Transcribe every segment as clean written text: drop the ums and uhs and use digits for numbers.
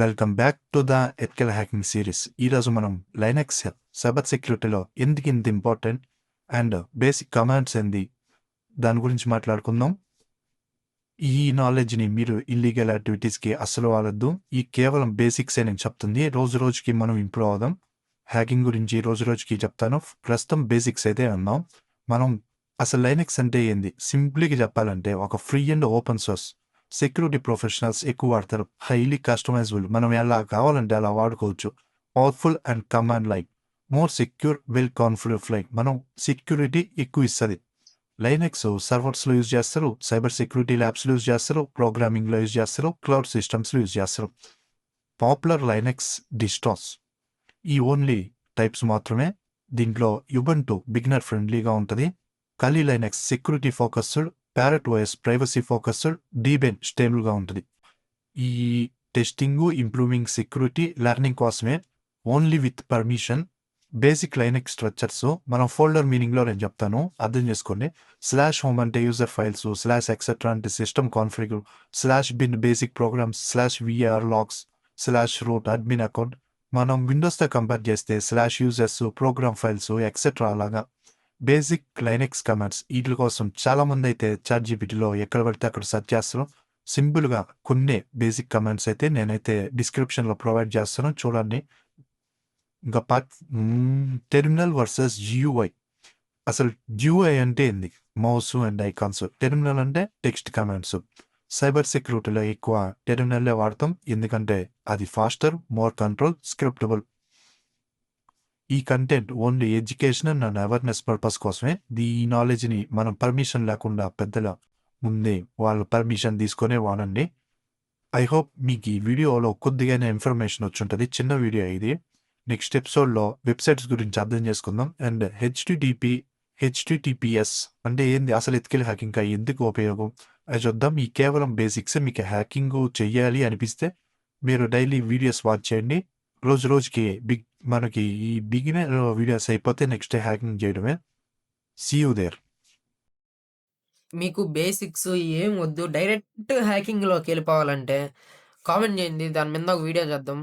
Welcome back to the ethical hacking series. ఈరోజు మనం Linux cyber సెక్యూరిటీలో ఎందుకు ఇంత ఇంపార్టెంట్ అండ్ బేసిక్ కమాండ్స్ ఏంది దాని గురించి మాట్లాడుకుందాం. ఈ నాలెడ్జ్ని మీరు ఇల్లీగల్ యాక్టివిటీస్కి అస్సలు వాడద్దు. ఈ కేవలం బేసిక్సే నేను చెప్తుంది. రోజు రోజుకి మనం ఇంప్రూవ్ అవుదాం. హ్యాకింగ్ గురించి రోజు రోజుకి చెప్తాను. ప్రస్తుతం బేసిక్స్ అయితే అన్నాం. మనం అసలు లైనక్స్ అంటే ఏంది సింప్లీగా చెప్పాలంటే ఒక free and open source security professionals ఎక్కువ వాడతారు. హైలీ కస్టమైజబుల్, మనం ఎలా కావాలంటే అలా వాడుకోవచ్చు. Powerful and command like more secure, well confident like మనం సెక్యూరిటీ ఎక్కువ ఇస్తుంది. లైనక్స్ సర్వర్స్లో యూజ్ చేస్తారు, సైబర్ సెక్యూరిటీ ల్యాబ్స్లో యూజ్ చేస్తారు, ప్రోగ్రామింగ్లో యూజ్ చేస్తారు, క్లౌడ్ సిస్టమ్స్లో యూజ్ చేస్తారు. పాపులర్ లైనక్స్ డిస్టాస్ ఈ ఓన్లీ టైప్స్ మాత్రమే. దీంట్లో యుబంటు బిగినర్ ఫ్రెండ్లీగా ఉంటుంది. Kali Linux security focused, Parrot OS privacy focused, Debian స్టేబుల్గా ఉంటుంది. ఈ టెస్టింగ్, ఇంప్రూవింగ్ సెక్యూరిటీ, లెర్నింగ్ కోసమే. Only with permission. Basic Linux structures మనం ఫోల్డర్ మీనింగ్లో నేను చెప్తాను, అర్థం చేసుకోండి. స్లాష్ హోమ్ అంటే యూజర్ ఫైల్స్, స్లాష్ ఎక్సెట్రా అంటే system configure, slash bin basic programs, slash var logs, slash root admin account. మనం విండోస్తో కంపేర్ చేస్తే slash users, program files etcetera అలాగా బేసిక్ లైనక్స్ కమాండ్స్. వీటి కోసం చాలా మంది అయితే చాట్‌జీపీటీలో ఎక్కడ పడితే అక్కడ సెర్చ్ చేస్తారు. సింపుల్గా కొన్ని బేసిక్ కమాండ్స్ అయితే నేనైతే డిస్క్రిప్షన్లో ప్రొవైడ్ చేస్తాను, చూడండి. ఇంకా టెర్మినల్ వర్సెస్ జియుఐ. అసలు జియుఐ అంటే ఏంది? Mouse and icons. టెర్మినల్ అంటే టెక్స్ట్ కమాండ్స్. సైబర్ సెక్యూరిటీలో ఎక్కువ టెర్మినల్లే వాడతాం, ఎందుకంటే అది ఫాస్టర్, మోర్ కంట్రోల్, స్క్రిప్టబుల్. ఈ content only education and awareness purpose కోసమే. ఈ నాలెడ్జ్ని మనం పర్మిషన్ లేకుండా పెద్దల ముందే వాళ్ళ పర్మిషన్ తీసుకొనే వాడండి. ఐ హోప్ మీకు ఈ వీడియోలో కొద్దిగానే ఇన్ఫర్మేషన్ వచ్చి ఉంటుంది. చిన్న వీడియో ఇది. నెక్స్ట్ ఎపిసోడ్లో వెబ్సైట్స్ గురించి అర్థం చేసుకుందాం. అండ్ హెచ్టిటిపిఎస్ అంటే ఏంది, అసలు ఎథికల్ హ్యాకింగ్ ఎందుకు ఉపయోగం అది చూద్దాం. ఈ కేవలం బేసిక్స్. మీకు హ్యాకింగ్ చెయ్యాలి అనిపిస్తే మీరు డైలీ వీడియోస్ వాచ్ చేయండి. రోజు రోజుకి మనకి ఈ బిగినర్ వీడియోస్ అయిపోతే నెక్స్ట్ డే హ్యాకింగ్ చేయడమే. See you there. మీకు బేసిక్స్ ఏం వద్దు. డైరెక్ట్ హ్యాకింగ్‌లోకెళ్ళిపోవాలంటే కామెంట్ చేయండి. దాని మీద ఒక వీడియో చేద్దాం.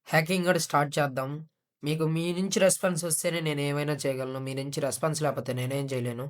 హ్యాకింగ్ కూడా స్టార్ట్ చేద్దాం. మీకు మీ నుంచి రెస్పాన్స్ వస్తేనే నేనేమైనా చేయగలను. మీ నుంచి రెస్పాన్స్ లేకపోతే నేనేం చేయలేను.